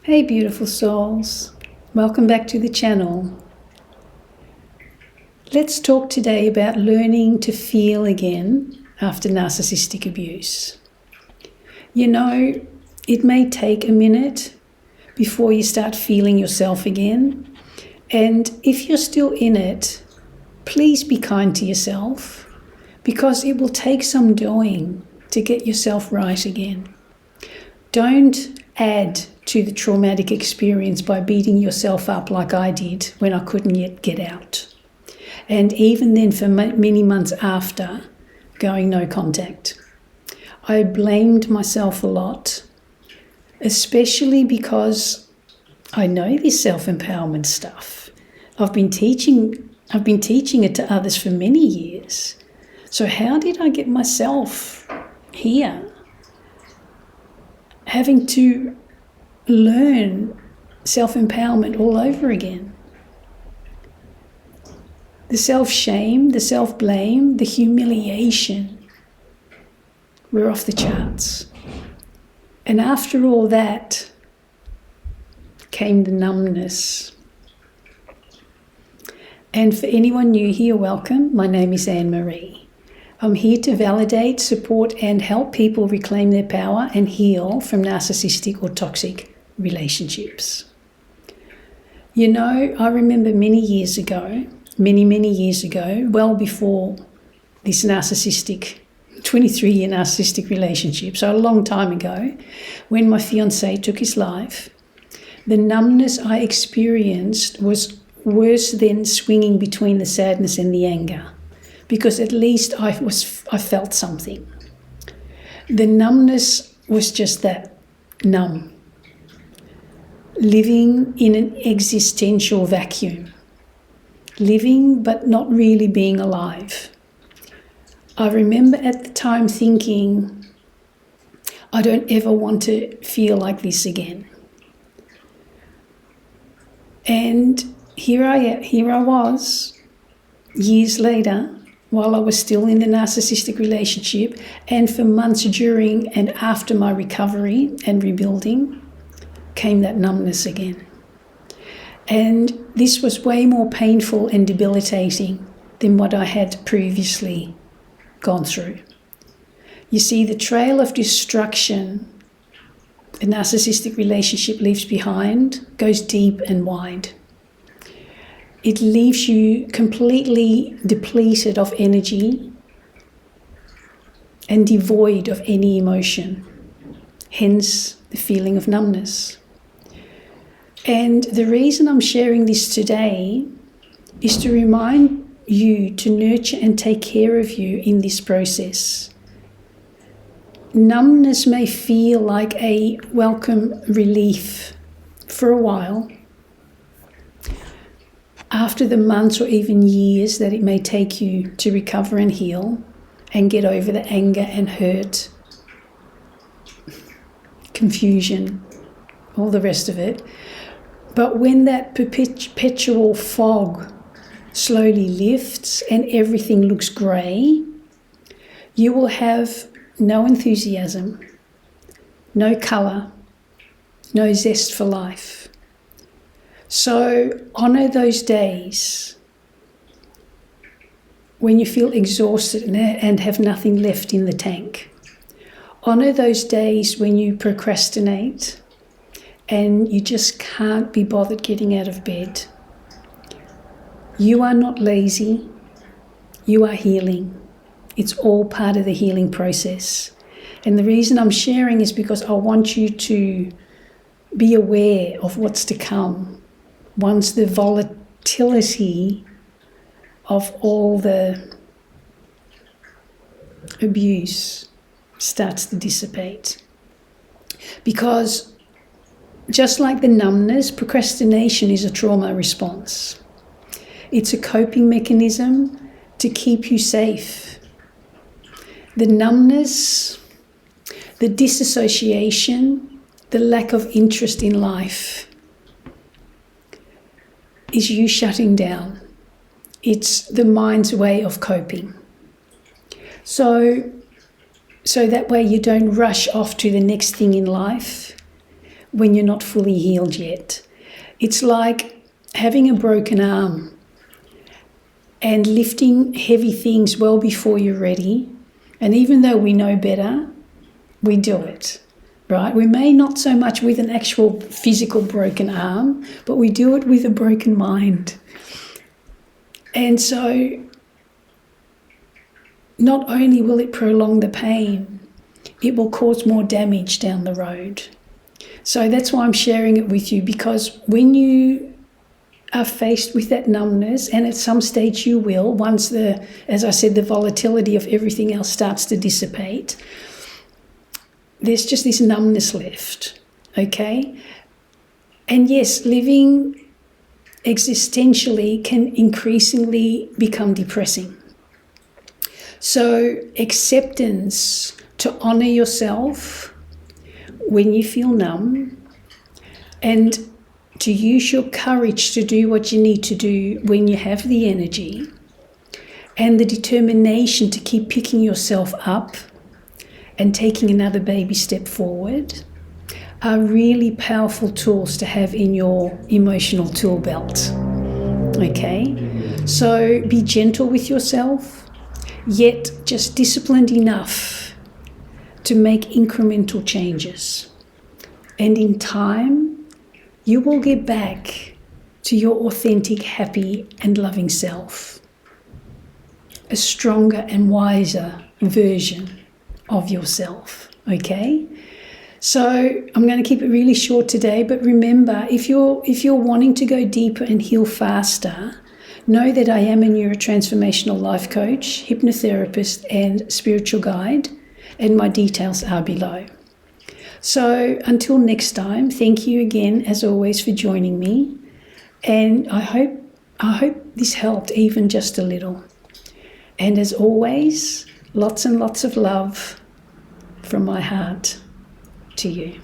Hey beautiful souls, welcome back to the channel. Let's talk today about learning to feel again after narcissistic abuse. You know, it may take a minute before you start feeling yourself again, and if you're still in it, please be kind to yourself because it will take some doing to get yourself right again. Don't add to the traumatic experience by beating yourself up like I did when I couldn't yet get out. And even then for many months after, going no contact. I blamed myself a lot, especially because I know this self-empowerment stuff. I've been teaching it to others for many years. So how did I get myself here? Having to learn self-empowerment all over again. The self-shame, the self-blame, the humiliation were off the charts. And after all that came the numbness. And for anyone new here, welcome. My name is Annemarie. I'm here to validate, support, and help people reclaim their power and heal from narcissistic or toxic relationships. You know, I remember many years ago, well before this 23-year narcissistic relationship, so a long time ago, when my fiancé took his life, the numbness I experienced was worse than swinging between the sadness and the anger, because at least I felt something. The numbness was just that, numb. Living in an existential vacuum. Living but not really being alive. I remember at the time thinking, I don't ever want to feel like this again. And here I was, years later, while I was still in the narcissistic relationship, and for months during and after my recovery and rebuilding, came that numbness again. And this was way more painful and debilitating than what I had previously gone through. You see, the trail of destruction a narcissistic relationship leaves behind goes deep and wide. It leaves you completely depleted of energy and devoid of any emotion, hence the feeling of numbness. And the reason I'm sharing this today is to remind you to nurture and take care of you in this process. Numbness may feel like a welcome relief for a while, after the months or even years that it may take you to recover and heal and get over the anger and hurt, confusion, all the rest of it. But when that perpetual fog slowly lifts and everything looks grey, you will have no enthusiasm, no colour, no zest for life. So honour those days when you feel exhausted and have nothing left in the tank. Honour those days when you procrastinate and you just can't be bothered getting out of bed. You are not lazy, you are healing. It's all part of the healing process. And the reason I'm sharing is because I want you to be aware of what's to come once the volatility of all the abuse starts to dissipate. Because just like the numbness, procrastination is a trauma response. It's a coping mechanism to keep you safe. The numbness, the disassociation, the lack of interest in life is you shutting down. It's the mind's way of coping. So that way you don't rush off to the next thing in life when you're not fully healed yet. It's like having a broken arm and lifting heavy things well before you're ready. And even though we know better, we do it, right? We may not so much with an actual physical broken arm, but we do it with a broken mind. And so not only will it prolong the pain, it will cause more damage down the road. So that's why I'm sharing it with you, because when you are faced with that numbness, and at some stage you will, once as I said, the volatility of everything else starts to dissipate, there's just this numbness left, okay? And yes, living existentially can increasingly become depressing. So acceptance, to honour yourself when you feel numb, and to use your courage to do what you need to do when you have the energy, and the determination to keep picking yourself up and taking another baby step forward, are really powerful tools to have in your emotional tool belt. Okay? So be gentle with yourself, yet just disciplined enough to make incremental changes. And in time, you will get back to your authentic, happy and loving self. A stronger and wiser version of yourself, okay? So I'm going to keep it really short today, but remember, if you're wanting to go deeper and heal faster, know that I am a Neuro-Transformational Life Coach, Hypnotherapist and Spiritual Guide, and my details are below. So until next time, thank you again, as always, for joining me. And I hope this helped even just a little. And as always, lots and lots of love from my heart to you.